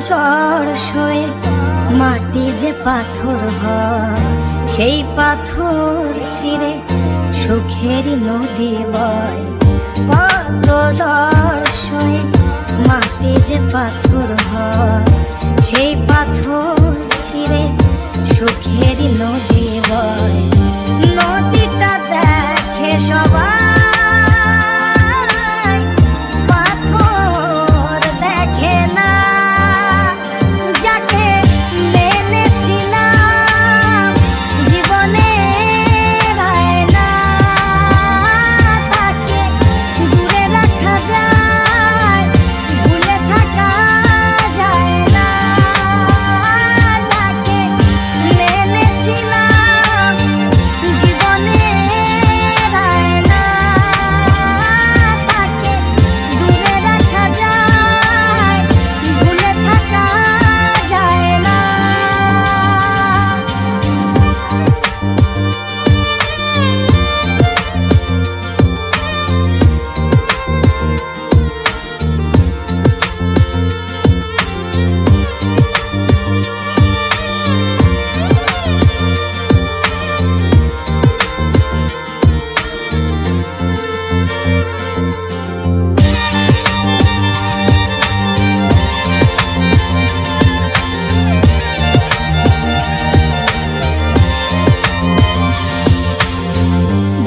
ঝড় সয়ে মাটি যে পাথর হয়, সেই পাথর ছিঁড়ে সুখেরই নদী বয়। কত ঝড় সয়ে মাটি যে পাথর হয়, সেই পাথর ছিঁড়ে সুখেরই নদী বয়। নদীটা দেখে সবাই,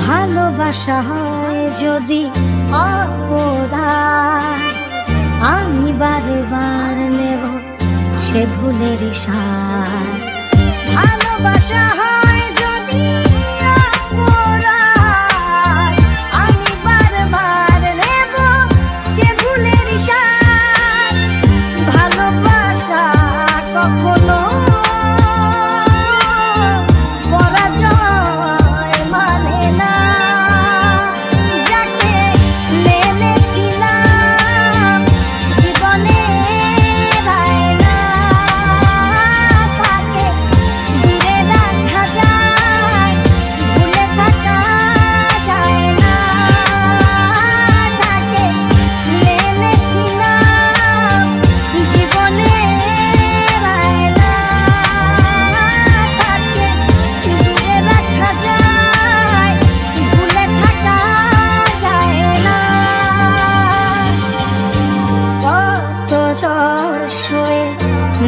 ভালোবাসা হয় যদি অপরাধ, আমি বারবার নেব সে ভুলের স্বাদ। ভালোবাসা হয় যদি অপরাধ, আমি বারবার নেব সে ভুলের স্বাদ। ভালোবাসা কখনো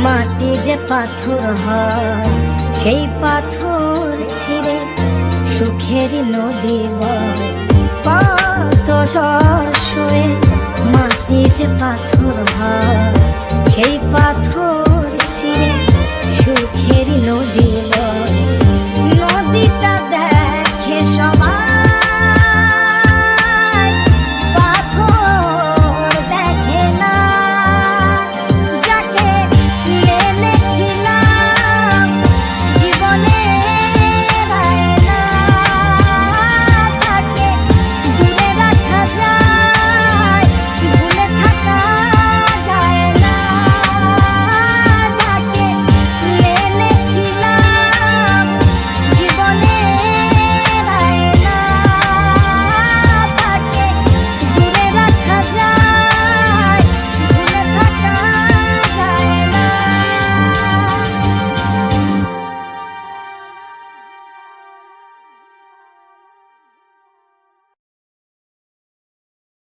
মাটি যে পাথর হয়, সেই পাথর ছিঁড়ে সুখেরই নদী বয়। কত ঝড় সয়ে মাটি যে পাথর হয়, সেই পাথর ছিঁড়ে সুখেরই নদী বয়। নদীটা